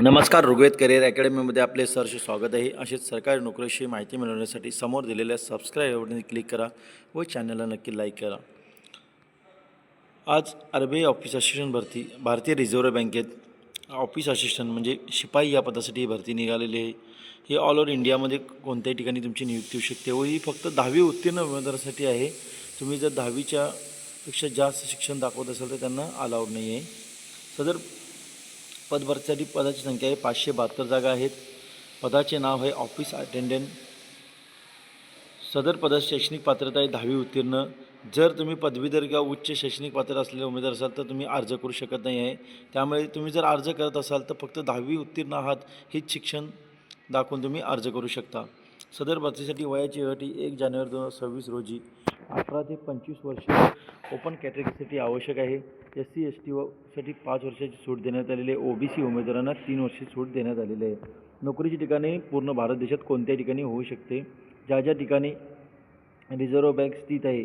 नमस्कार. ऋग्वेद करिअर अकॅडमीमध्ये आपले सहर्ष स्वागत आहे. अशीच सरकारी नोकरीविषयी माहिती मिळवण्यासाठी समोर दिलेल्या सबस्क्राईब बटनवर क्लिक करा व चॅनलला नक्की लाईक करा. आज RBI ऑफिस असिस्टंट भरती, भारतीय रिझर्व्ह बँकेत ऑफिस असिस्टंट म्हणजे शिपाई या पदासाठी ही भरती निघालेली आहे. ही ऑल ओव्हर इंडियामध्ये कोणत्याही ठिकाणी तुमची नियुक्ती होऊ शकते व ही फक्त 10वी उत्तीर्ण उमेदवारासाठी आहे. तुम्ही जर 10वीच्या पेक्षा जास्त शिक्षण दाखवत असाल तर त्यांना अलाउड नाही आहे. सदर पदभरतीसाठी पदाची संख्या आहे 572 जागा आहेत. पदाचे नाव आहे ऑफिस अटेंडंट. सदर पदाची शैक्षणिक पात्रता आहे 10वी उत्तीर्ण. जर तुम्ही पदवीधर किंवा उच्च शैक्षणिक पात्रता असलेले उमेदवार असाल तर तुम्ही अर्ज करू शकत नाही आहे. त्यामुळे तुम्ही जर अर्ज करत असाल तर फक्त 10वी उत्तीर्ण आहात हेच शिक्षण दाखवून तुम्ही अर्ज करू शकता. सदर भरतीसाठी वयाची अट ही 1 जानेवारी 2026 रोजी 18 ते 25 वर्ष ओपन कॅटेगरीसाठी आवश्यक आहे. SC ST साठी 5 वर्षाची सूट देण्यात आलेली आहे. OBC उमेदवारांना 3 वर्षाची सूट देण्यात आलेली आहे. नोकरीची ठिकाणे पूर्ण भारत देशात कोणत्याही ठिकाणी होऊ शकते. ज्या ठिकाणी रिझर्व्ह बँक स्थित आहे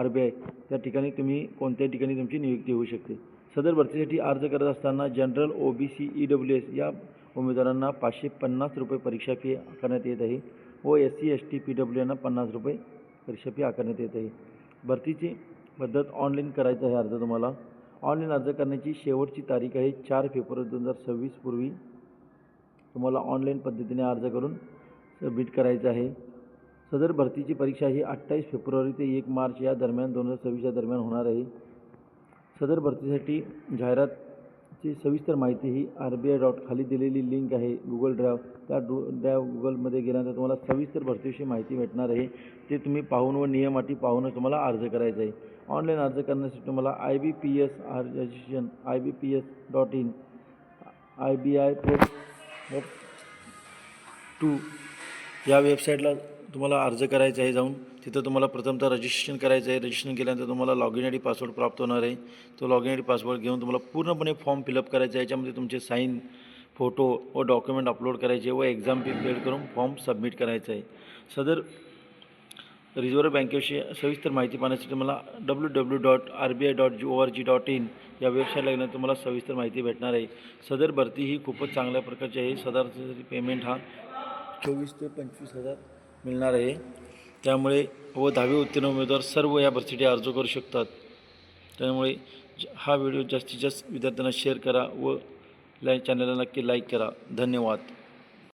RBI त्या ठिकाणी तुम्ही कोणत्याही ठिकाणी तुमची नियुक्ती होऊ शकते. सदर भरतीसाठी अर्ज करत असताना जनरल OBC EWS या उमेदवारांना 550 रुपये परीक्षा फी आकारण्यात येत आहे व SC ST PW यांना 50 रुपये परीक्षा फी आकारण्यात येत आहे. भरतीची पद्धत ऑनलाईन करायचा आहे अर्ज. तुम्हाला ऑनलाईन अर्ज करण्याची शेवटची तारीख आहे 4 फेब्रुवारी 2026 पूर्वी तुम्हाला ऑनलाईन पद्धतीने अर्ज करून सबमिट करायचं आहे. सदर भरतीची परीक्षा ही 28 फेब्रुवारी ते 1 मार्च या दरम्यान 2026 या दरम्यान होणार आहे. सदर भरतीसाठी जाहिरातची सविस्तर माहिती ही RBI खाली दिलेली लिंक आहे गुगल ड्राईव्ह. त्या गुगलमध्ये गेल्यानंतर तुम्हाला सविस्तर भरतीविषयी माहिती भेटणार आहे. ते तुम्ही पाहून व नियम अटी पाहूनच तुम्हाला अर्ज करायचा आहे. ऑनलाईन अर्ज करण्यासाठी तुम्हाला IBPS रजिस्ट्रेशन IBPS.in IBI.2 या वेबसाईटला तुम्हाला अर्ज करायचा आहे. जाऊन तिथं तुम्हाला प्रथमतः रजिस्ट्रेशन करायचं आहे. रजिस्ट्रेशन केल्यानंतर तुम्हाला लॉगिन ID पासवर्ड प्राप्त होणार आहे. तो लॉगिन ID पासवर्ड घेऊन तुम्हाला पूर्णपणे फॉर्म फिलअप करायचा आहे. याच्यामध्ये तुमचे साईन, फोटो व डॉक्युमेंट अपलोड करायचे व एक्झाम फी पेड करून फॉर्म सबमिट करायचा आहे. सदर रिझर्व्ह बँकेविषयी सविस्तर माहिती पाहण्यासाठी मला www.rbi.org.in या वेबसाईटला गेल्यानंतर तुम्हाला सविस्तर माहिती भेटणार आहे. सदर भरती ही खूपच चांगल्या प्रकारची आहे. सदर पेमेंट हा 24 ते 25,000 मिळणार आहे. त्यामुळे व 10वी उत्तीर्ण उमेदवार सर्व या भरतीसाठी अर्ज करू शकतात. त्यामुळे हा व्हिडिओ जास्तीत जास्त विद्यार्थ्यांना शेअर करा व चॅनलला नक्की लाईक करा. धन्यवाद.